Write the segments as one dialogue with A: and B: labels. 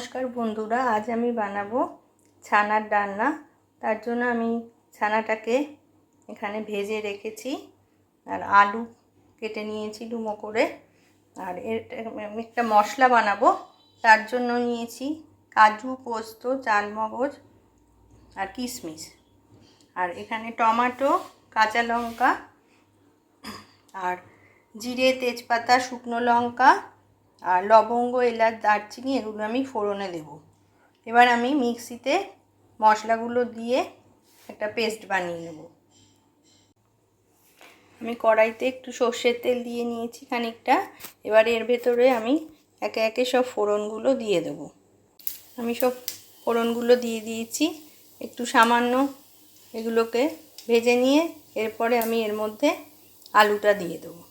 A: নমস্কার বন্ধুরা, আজ আমি বানাবো ছানার ডালনা। তার জন্য আমি ছানাটাকে এখানে ভেজে রেখেছি আর আলু কেটে নিয়েছি ডুমো করে। আর একটা মশলা বানাবো, তার জন্য নিয়েছি কাজু, পোস্ত, চালমগজ আর কিশমিশ। আর এখানে টমেটো, কাঁচা লঙ্কা আর জিরে, তেজপাতা, শুকনো লঙ্কা আর লবঙ্গ, এলাচ, দারচিনি এগুলো আমি ফোড়নে দেব। এবার আমি মিক্সিতে মশলাগুলো দিয়ে একটা পেস্ট বানিয়ে নেব। আমি কড়াইতে একটু সর্ষের তেল দিয়ে নিয়েছি খানিকটা। এবার এর ভেতরে আমি একে একে সব ফোড়নগুলো দিয়ে দেব। আমি সব ফোড়নগুলো দিয়ে দিয়েছি। একটু সামান্য এগুলোকে ভেজে নিয়ে এরপরে আমি এর মধ্যে আলুটা দিয়ে দেবো।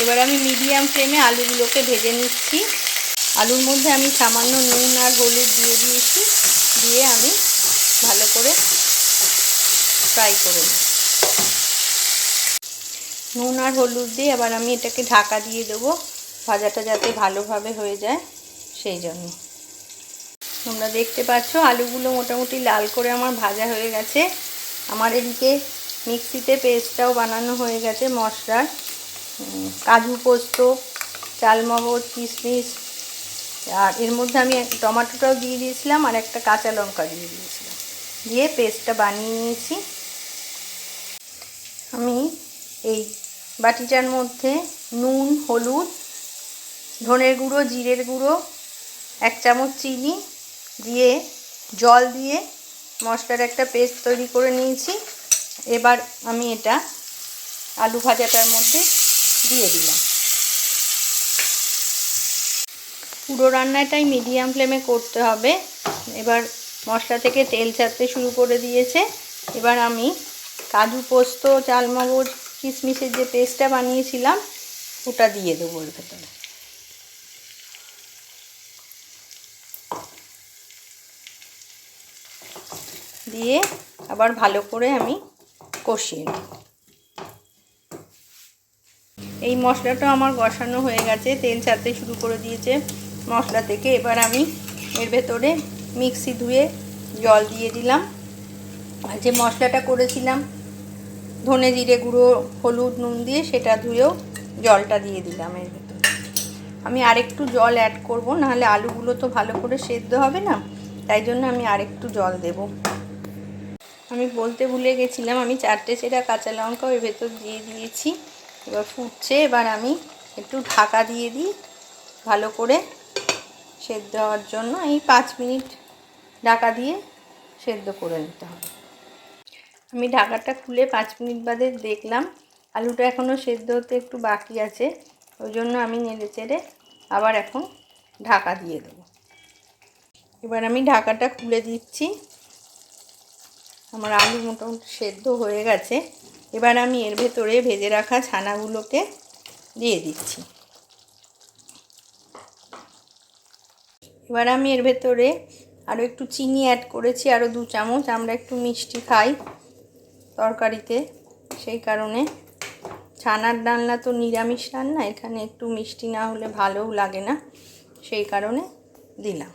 A: এবার আমি মিডিয়াম ফ্লেমে আলুগুলোকে ভেজে নিচ্ছি। আলুর মধ্যে আমি সামান্য নুন আর হলুদ দিয়ে দিয়েছি, দিয়ে আমি ভালো করে ফ্রাই করে নিই। নুন আর হলুদ দিয়ে এবার আমি এটাকে ঢাকা দিয়ে দেবো, ভাজাটা যাতে ভালোভাবে হয়ে যায় সেই জন্য। তোমরা দেখতে পাচ্ছ আলুগুলো মোটামুটি লাল করে আমার ভাজা হয়ে গেছে। আমার এদিকে মিক্সিতে পেস্টটাও বানানো হয়ে গেছে মশলার। কাজু, পোস্ত, চালমগজ, কিশমিশ আর এর মধ্যে আমি টমেটোটাও দিয়ে দিয়েছিলাম আর একটা কাঁচা লঙ্কা দিয়ে দিয়েছিলাম, দিয়ে পেস্টটা বানিয়ে নিয়েছি। আমি এই বাটিটার মধ্যে নুন, হলুদ, ধনের গুঁড়ো, জিরের গুঁড়ো, 1 চামচ চিনি দিয়ে জল দিয়ে মশলার একটা পেস্ট তৈরি করে নিয়েছি। এবার আমি এটা আলু ভাজাটার মধ্যে দিয়ে দিলাম। পুরো রান্নাটাই মিডিয়াম ফ্লেমে করতে হবে। এবার মশলা থেকে তেল ছাড়তে শুরু করে দিয়েছে। এবার আমি কাজু, পোস্ত, চালমগজ, কিশমিশের যে পেস্টটা বানিয়েছিলাম ওটা দিয়ে দেবো এর ভেতরে। দিয়ে আবার ভালো করে আমি কষিয়ে নেব। এই মশলাটা আমার কষানো হয়ে গেছে, তেল ছাড়তে শুরু করে দিয়েছে মশলা থেকে। এবার আমি এর ভেতরে মিক্সি ধুয়ে জল দিয়ে দিলাম। আর যে মশলাটা করেছিলাম ধনে, জিরে গুঁড়ো, হলুদ, নুন দিয়ে, সেটা ধুয়েও জলটা দিয়ে দিলাম এর ভেতরে। আমি আরেকটু জল অ্যাড করব, নাহলে আলুগুলো তো ভালো করে সেদ্ধ হবে না, তাই জন্য আমি আরেকটু জল দেব। আমি বলতে ভুলে গেছিলাম, আমি 4টে চেরা কাঁচা লঙ্কা এর ভেতর দিয়ে দিয়েছি। এবার ফুটছে, এবার আমি একটু ঢাকা দিয়ে দিই ভালো করে সেদ্ধ হওয়ার জন্য। এই 5 মিনিট ঢাকা দিয়ে সেদ্ধ করে নিতে হবে। আমি ঢাকাটা খুলে 5 মিনিট বাদে দেখলাম আলুটা এখনও সেদ্ধ হতে একটু বাকি আছে, ওই জন্য আমি নেড়ে চেড়ে আবার এখন ঢাকা দিয়ে দেবো। এবার আমি ঢাকাটা খুলে দিচ্ছি। আমার আলু মোটামুটি সেদ্ধ হয়ে গেছে। এবার আমি এর ভেতরে ভেজে রাখা ছানাগুলোকে দিয়ে দিচ্ছি। এবার আমি এর ভেতরে আরও একটু চিনি অ্যাড করেছি, আরও 2 চামচ। আমরা একটু মিষ্টি খাই তরকারিতে, সেই কারণে। ছানার ডালনা তো নিরামিষ রান্না, এখানে একটু মিষ্টি না হলে ভালোও লাগে না, সেই কারণে দিলাম।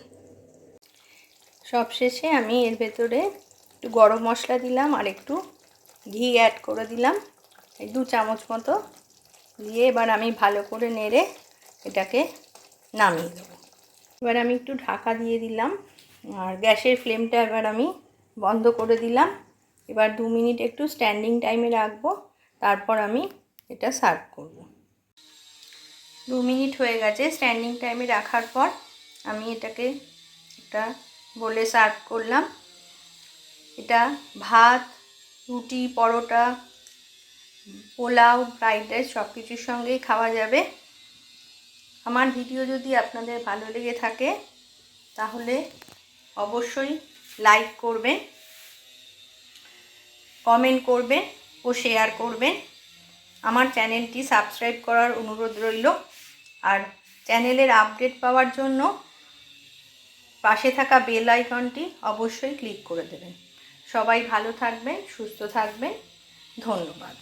A: সবশেষে আমি এর ভেতরে একটু গরম মশলা দিলাম আর একটু ঘি অ্যাড করে দিলাম, এই 2 চামচ মতো দিয়ে এবার আমি ভালো করে নেড়ে এটাকে নামিয়ে দেবো। এবার আমি একটু ঢাকা দিয়ে দিলাম আর গ্যাসের ফ্লেমটা এবার আমি বন্ধ করে দিলাম। এবার 2 মিনিট একটু স্ট্যান্ডিং টাইমে রাখবো, তারপর আমি এটা সার্ভ করব। 2 মিনিট হয়ে গেছে স্ট্যান্ডিং টাইমে রাখার পর। আমি এটাকে একটা বলে সার্ভ করলাম। এটা ভাত, রুটি, পরোটা, পোলাও, ফ্রাইড রাইস সব কিছুর সঙ্গেই খাওয়া যাবে। আমার ভিডিও যদি আপনাদের ভালো লেগে থাকে তাহলে অবশ্যই লাইক করবেন, কমেন্ট করবেন ও শেয়ার করবেন। আমার চ্যানেলটি সাবস্ক্রাইব করার অনুরোধ রইল। আর চ্যানেলের আপডেট পাওয়ার জন্য পাশে থাকা বেল আইকনটি অবশ্যই ক্লিক করে দেবেন। সবাই ভালো থাকবেন, সুস্থ থাকবেন। ধন্যবাদ।